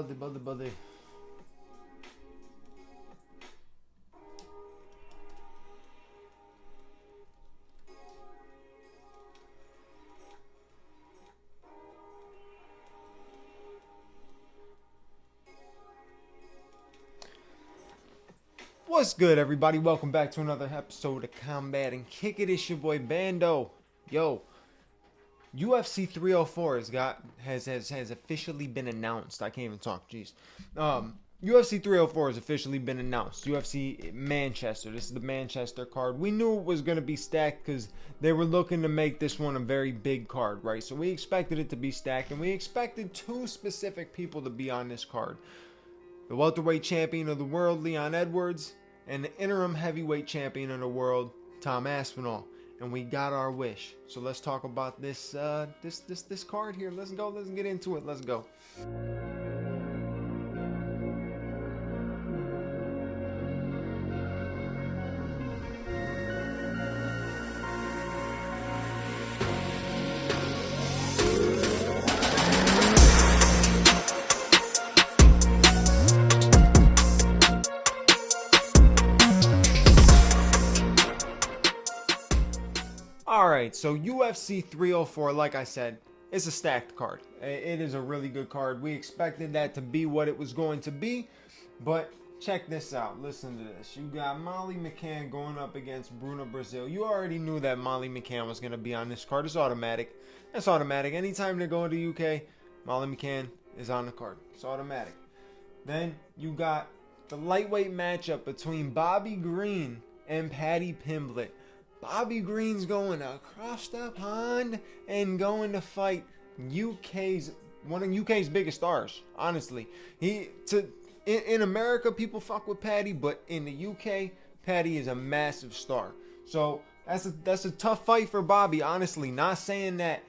buddy. What's good, everybody? Welcome back to another episode of Combat and Kick It. It's your boy Bando. Yo, UFC 304 has officially been announced. I can't even talk. Jeez. UFC 304 has officially been announced. UFC Manchester. This is the Manchester card. We knew it was going to be stacked because they were looking to make this one a very big card, right? So we expected it to be stacked, and we expected two specific people to be on this card: the welterweight champion of the world, Leon Edwards, and the interim heavyweight champion of the world, Tom Aspinall. And we got our wish. So let's talk about this this card here. Let's go. Let's get into it. Let's go. Alright, so UFC 304, like I said, it's a stacked card. It is a really good card. We expected that to be what it was going to be, but check this out. Listen to this. You got Molly McCann going up against Bruno Brazil. You already knew that Molly McCann was going to be on this card. It's automatic. It's automatic. Anytime they go to the UK, Molly McCann is on the card. It's automatic. Then you got the lightweight matchup between Bobby Green and Paddy Pimblett. Bobby Green's going across the pond and going to fight one of UK's biggest stars. Honestly, in America, people fuck with Paddy, but in the UK, Paddy is a massive star. So that's a tough fight for Bobby. Honestly, not saying that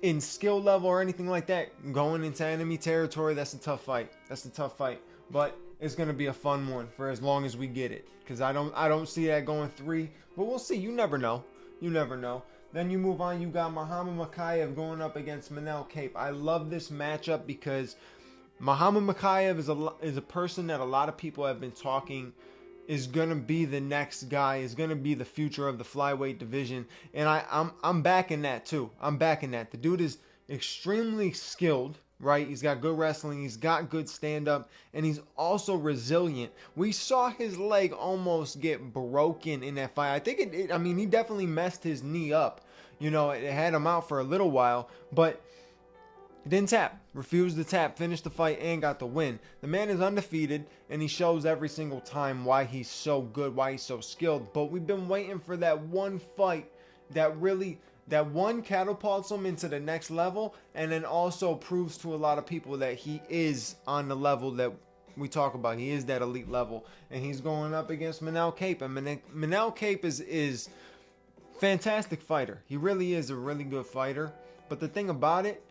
in skill level or anything like that. Going into enemy territory, that's a tough fight. But it's gonna be a fun one for as long as we get it, because I don't see that going 3, but we'll see. You never know. Then you move on. You got Muhammad Mokaev going up against Manel Kape. I love this matchup because Muhammad Mokaev is a person that a lot of people have been talking is gonna be the next guy, is gonna be the future of the flyweight division, and I'm backing that too. I'm backing that. The dude is extremely skilled. Right, he's got good wrestling, he's got good stand-up, and he's also resilient. We saw his leg almost get broken in that fight. I think I mean, he definitely messed his knee up. You know, it had him out for a little while, but he didn't tap, refused to tap, finished the fight, and got the win. The man is undefeated, and he shows every single time why he's so good, why he's so skilled. But we've been waiting for that one fight that one catapults him into the next level, and then also proves to a lot of people that he is on the level that we talk about. He is that elite level, and he's going up against Manel Kape. And Manel Kape is fantastic fighter. He really is a really good fighter. But the thing about it,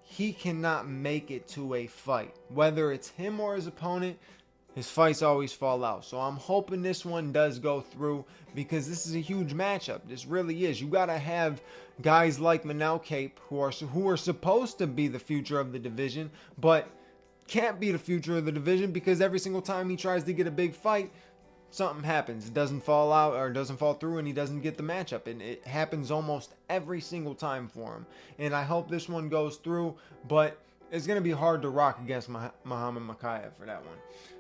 he cannot make it to a fight. Whether it's him or his opponent, his fights always fall out. So I'm hoping this one does go through, because this is a huge matchup. This really is. You got to have guys like Manel Kape who are supposed to be the future of the division, but can't be the future of the division because every single time he tries to get a big fight, something happens. It doesn't fall out or doesn't fall through, and he doesn't get the matchup. And it happens almost every single time for him. And I hope this one goes through, but it's going to be hard to rock against Muhammad Mokaev for that one.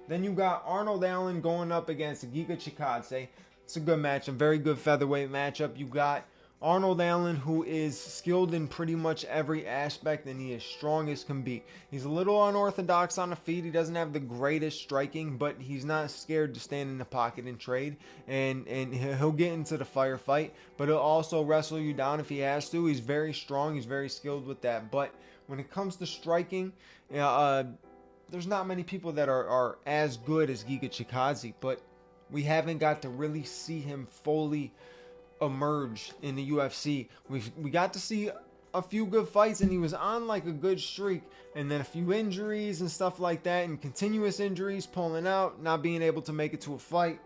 Then you got Arnold Allen going up against Giga Chikadze. It's a good match, a very good featherweight matchup. You got Arnold Allen, who is skilled in pretty much every aspect, and he is strong as can be. He's a little unorthodox on the feet. He doesn't have the greatest striking, but he's not scared to stand in the pocket and trade, and he'll get into the firefight, but he'll also wrestle you down if he has to. He's very strong. He's very skilled with that. But when it comes to striking, there's not many people that are as good as Giga Chikadze, but we haven't got to really see him fully emerge in the UFC. We got to see a few good fights, and he was on like a good streak, and then a few injuries and stuff like that, and continuous injuries, pulling out, not being able to make it to a fight.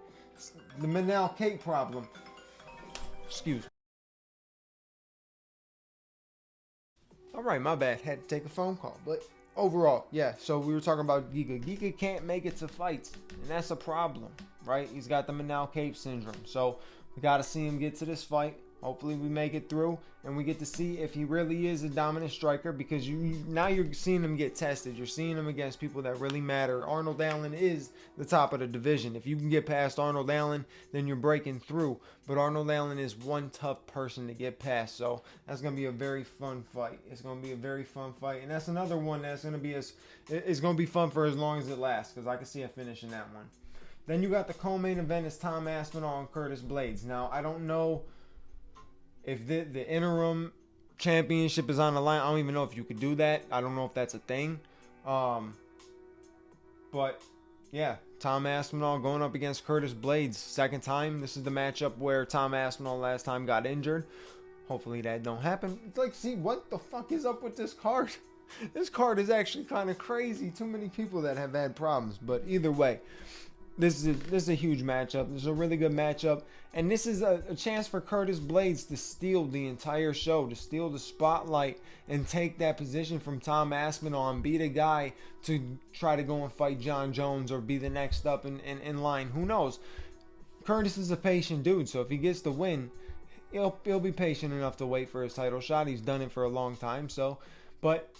The Manel Kape problem. Excuse me. All right, my bad. Had to take a phone call, but Overall, yeah. So we were talking about Giga. Giga can't make it to fights, and that's a problem, right? He's got the Manal Cape syndrome. So we got to see him get to this fight. Hopefully we make it through, and we get to see if he really is a dominant striker, because now you're seeing him get tested. You're seeing him against people that really matter. Arnold Allen is the top of the division. If you can get past Arnold Allen, then you're breaking through. But Arnold Allen is one tough person to get past, so that's going to be a very fun fight. It's going to be a very fun fight, and that's another one that's going to be it's going to be fun for as long as it lasts, because I can see it finishing that one. Then you got the co-main event is Tom Aspinall and Curtis Blades. Now, I don't know if the interim championship is on the line. I don't even know if you could do that. I don't know if that's a thing. But, yeah, Tom Aspinall going up against Curtis Blades. Second time. This is the matchup where Tom Aspinall last time got injured. Hopefully that don't happen. It's like, see, what the fuck is up with this card? This card is actually kind of crazy. Too many people that have had problems. But either way, this is a huge matchup. This is a really good matchup. And this is a chance for Curtis Blades to steal the entire show, to steal the spotlight and take that position from Tom Aspinall and be the guy to try to go and fight John Jones or be the next up in line. Who knows? Curtis is a patient dude, so if he gets the win, he'll be patient enough to wait for his title shot. He's done it for a long time, but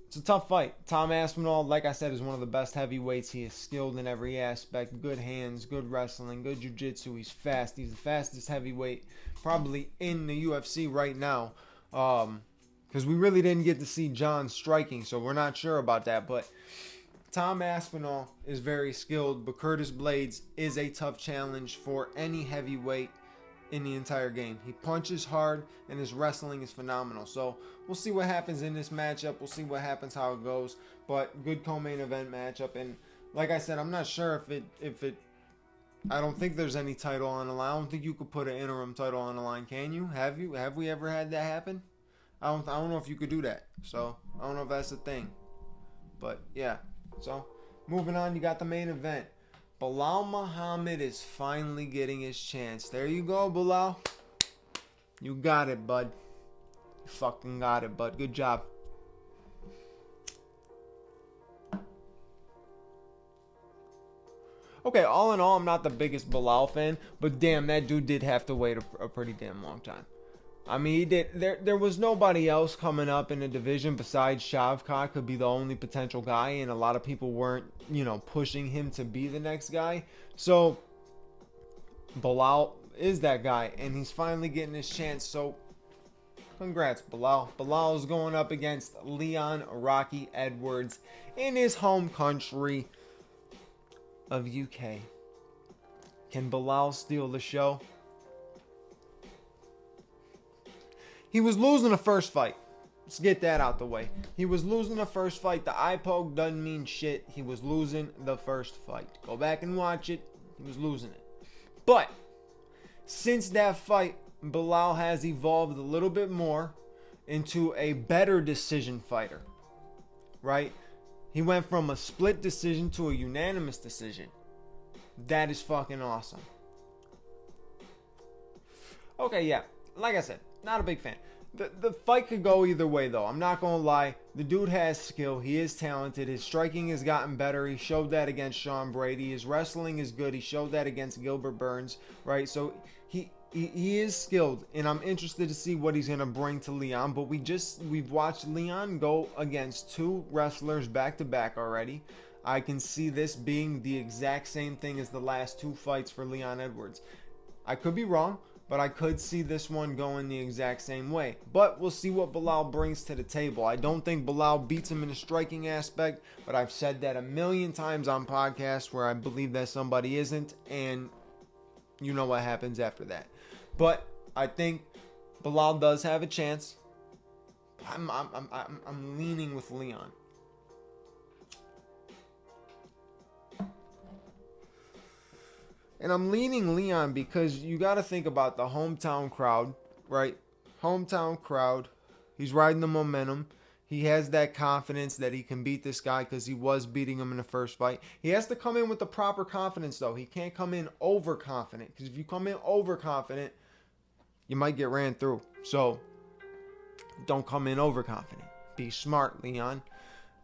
it's a tough fight. Tom Aspinall, like I said, is one of the best heavyweights. He is skilled in every aspect. Good hands, good wrestling, good jiu-jitsu. He's fast. He's the fastest heavyweight probably in the UFC right now. Because we really didn't get to see John striking, so we're not sure about that. But Tom Aspinall is very skilled, but Curtis Blades is a tough challenge for any heavyweight in the entire game. He punches hard, and his wrestling is phenomenal. So we'll see what happens in this matchup. We'll see what happens, how it goes. But good co-main event matchup. And like I said, I'm not sure if it. I don't think there's any title on the line. I don't think you could put an interim title on the line. Can you? Have you? Have we ever had that happen? I don't know if you could do that. So I don't know if that's the thing. But yeah. So moving on, you got the main event. Belal Muhammad is finally getting his chance. There you go, Belal. You got it, bud. You fucking got it, bud. Good job. Okay, all in all, I'm not the biggest Belal fan, but damn, that dude did have to wait a pretty damn long time. I mean, he did. There was nobody else coming up in the division besides Shavkat. Could be the only potential guy, and a lot of people weren't, pushing him to be the next guy. So Belal is that guy, and he's finally getting his chance. So congrats, Belal. Belal is going up against Leon Rocky Edwards in his home country of UK. Can Belal steal the show? He was losing the first fight. Let's get that out the way. He was losing the first fight. The eye poke doesn't mean shit. He was losing the first fight. Go back and watch it. He was losing it. But since that fight, Belal has evolved a little bit more into a better decision fighter. Right? He went from a split decision to a unanimous decision. That is fucking awesome. Okay, yeah. Like I said, not a big fan. The fight could go either way, though. I'm not going to lie. The dude has skill. He is talented. His striking has gotten better. He showed that against Sean Brady. His wrestling is good. He showed that against Gilbert Burns, right? So he is skilled, and I'm interested to see what he's going to bring to Leon. But we've watched Leon go against two wrestlers back-to-back already. I can see this being the exact same thing as the last two fights for Leon Edwards. I could be wrong, but I could see this one going the exact same way. But we'll see what Belal brings to the table. I don't think Belal beats him in the striking aspect, but I've said that a million times on podcasts where I believe that somebody isn't, and you know what happens after that. But I think Belal does have a chance. I'm leaning with Leon. And I'm leaning Leon because you got to think about the hometown crowd, right? Hometown crowd. He's riding the momentum. He has that confidence that he can beat this guy because he was beating him in the first fight. He has to come in with the proper confidence, though. He can't come in overconfident, because if you come in overconfident, you might get ran through. So don't come in overconfident. Be smart, Leon.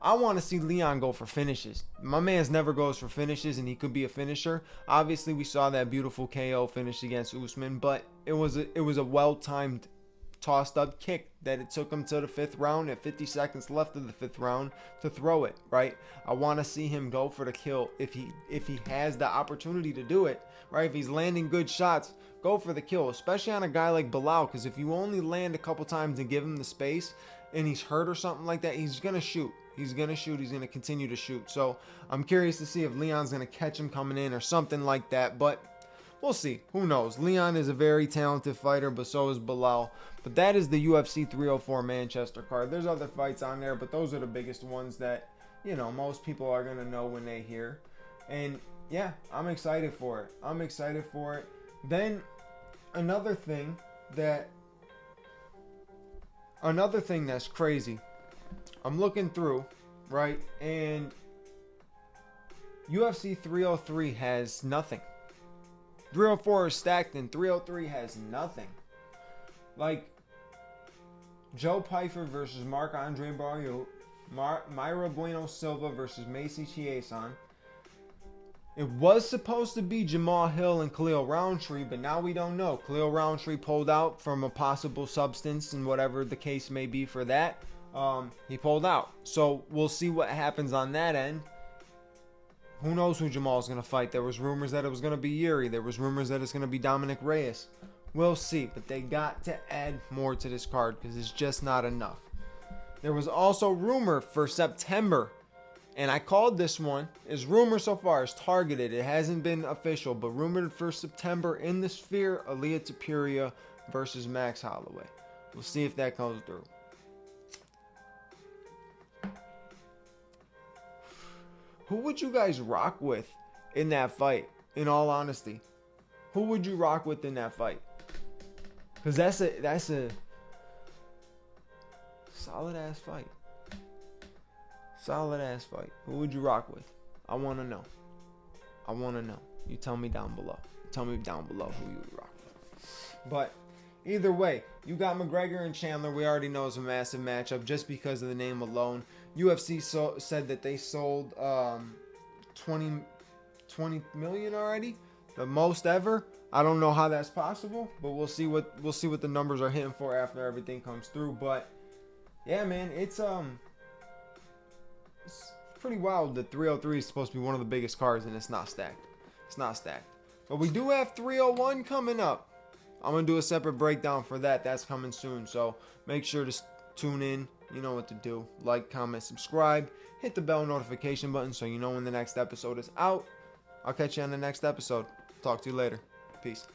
I want to see Leon go for finishes. My man's never goes for finishes, and he could be a finisher. Obviously, we saw that beautiful KO finish against Usman, but it was a well-timed, tossed-up kick that it took him to the 5th round at 50 seconds left of the 5th round to throw it, right? I want to see him go for the kill if he has the opportunity to do it, right? If he's landing good shots, go for the kill, especially on a guy like Bilal, because if you only land a couple times and give him the space and he's hurt or something like that, he's going to shoot. He's going to shoot. He's going to continue to shoot. So I'm curious to see if Leon's going to catch him coming in or something like that. But we'll see. Who knows? Leon is a very talented fighter, but so is Bilal. But that is the UFC 304 Manchester card. There's other fights on there, but those are the biggest ones that, you know, most people are going to know when they hear. And yeah, I'm excited for it. I'm excited for it. Then another thing that's crazy. I'm looking through, right? And UFC 303 has nothing. 304 is stacked and 303 has nothing. Like Joe Pyfer versus Marc-Andre Barriault, Myra Bueno Silva versus Macy Chiasson. It was supposed to be Jamal Hill and Khalil Roundtree, but now we don't know. Khalil Roundtree pulled out from a possible substance and whatever the case may be for that. He pulled out. So we'll see what happens on that end. Who knows who Jamal's going to fight? There was rumors that it was going to be Yuri. There was rumors that it's going to be Dominic Reyes. We'll see, but they got to add more to this card because it's just not enough. There was also rumor for September, and I called this one. It's rumor so far. It's targeted. It hasn't been official, but rumored for September in the Sphere, Aaliyah Topuria versus Max Holloway. We'll see if that comes through. Who would you guys rock with in that fight? In all honesty, who would you rock with in that fight? Because that's a solid ass fight. Solid ass fight. Who would you rock with? I want to know. I want to know. You tell me down below. Tell me down below who you would rock with. But either way, you got McGregor and Chandler. We already know it's a massive matchup just because of the name alone. UFC said that they sold 20 million already, the most ever. I don't know how that's possible, but we'll see what the numbers are hitting for after everything comes through. But yeah, man, it's pretty wild that 303 is supposed to be one of the biggest cards and it's not stacked. It's not stacked. But we do have 301 coming up. I'm going to do a separate breakdown for that. That's coming soon. So make sure to tune in. You know what to do. Like, comment, subscribe. Hit the bell notification button so you know when the next episode is out. I'll catch you on the next episode. Talk to you later. Peace.